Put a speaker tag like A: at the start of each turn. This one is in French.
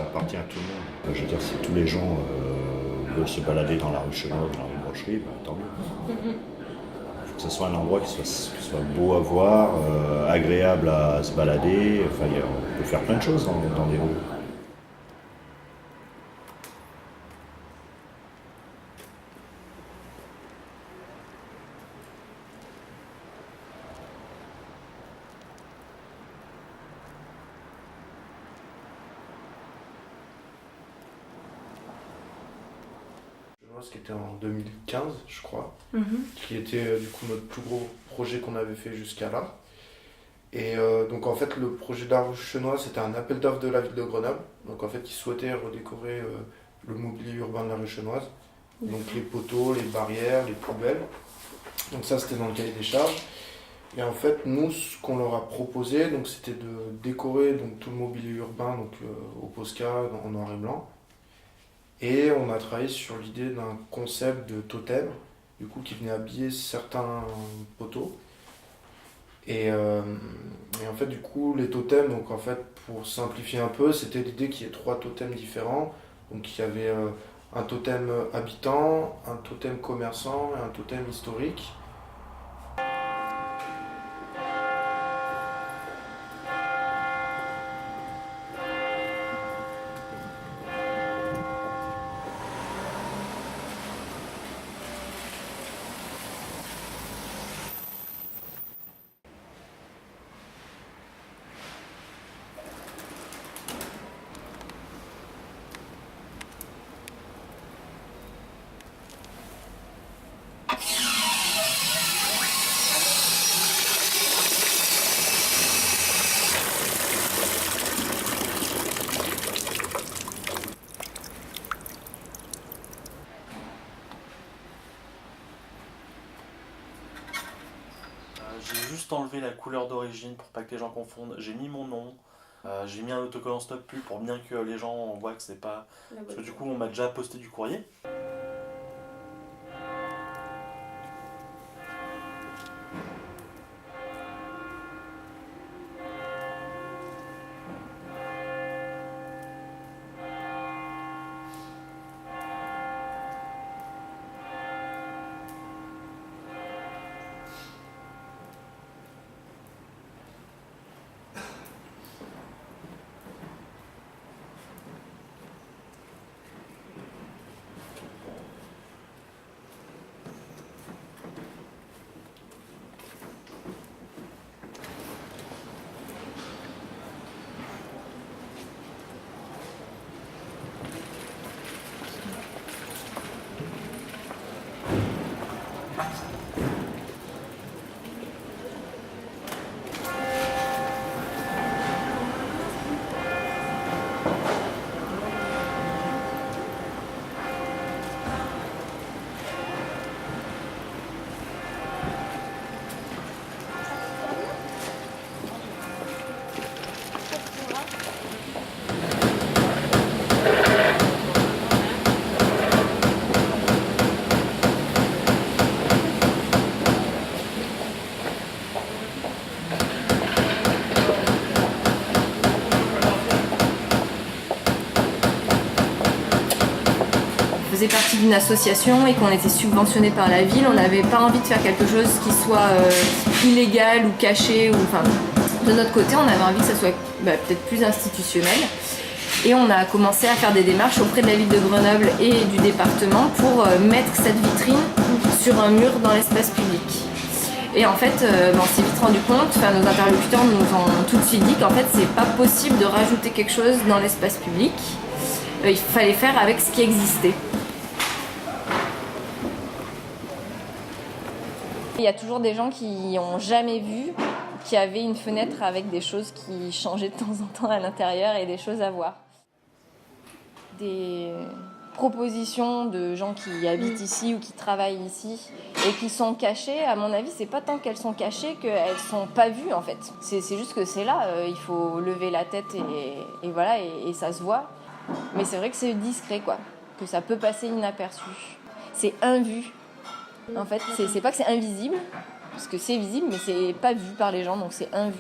A: appartient à tout le monde. Je veux dire, si tous les gens veulent se balader dans la rue Chenauve, dans les brocheries, tant mieux. Il faut que ce soit un endroit qui soit beau à voir, agréable à se balader. Enfin, on peut faire plein de choses dans des rues.
B: Qui était en 2015, je crois, qui était du coup notre plus gros projet qu'on avait fait jusqu'à là. Et donc en fait le projet de la rue Chenoise, c'était un appel d'offres de la ville de Grenoble. Donc en fait ils souhaitaient redécorer le mobilier urbain de la rue Chenoise. Donc les poteaux, les barrières, les poubelles. Donc ça c'était dans le cahier des charges. Et en fait nous ce qu'on leur a proposé, donc c'était de décorer donc tout le mobilier urbain donc au Posca en noir et blanc. Et on a travaillé sur l'idée d'un concept de totem, du coup, qui venait habiller certains poteaux. Et en fait, du coup, les totems, donc en fait, pour simplifier un peu, c'était l'idée qu'il y ait 3 totems différents. Donc il y avait un totem habitant, un totem commerçant et un totem historique.
C: J'ai juste enlevé la couleur d'origine pour pas que les gens confondent. J'ai mis mon nom, j'ai mis un autocollant stop pub pour bien que les gens voient que c'est pas. Parce que du coup, on m'a déjà posté du courrier.
D: faisait partie d'une association et qu'on était subventionné par la ville, on n'avait pas envie de faire quelque chose qui soit illégal ou caché. Enfin, de notre côté, on avait envie que ça soit peut-être plus institutionnel. Et on a commencé à faire des démarches auprès de la ville de Grenoble et du département pour mettre cette vitrine sur un mur dans l'espace public. Et en fait, on s'est vite rendu compte, nos interlocuteurs nous ont tout de suite dit qu'en fait, c'est pas possible de rajouter quelque chose dans l'espace public. Il fallait faire avec ce qui existait. Il y a toujours des gens qui n'ont jamais vu qu'il y avait une fenêtre avec des choses qui changeaient de temps en temps à l'intérieur et des choses à voir. Des propositions de gens qui habitent ici ou qui travaillent ici et qui sont cachées, à mon avis, c'est pas tant qu'elles sont cachées qu'elles sont pas vues en fait. C'est juste que c'est là, il faut lever la tête et voilà, et ça se voit. Mais c'est vrai que c'est discret quoi, que ça peut passer inaperçu. C'est invu. En fait, c'est pas que c'est invisible, parce que c'est visible, mais c'est pas vu par les gens, donc c'est invu.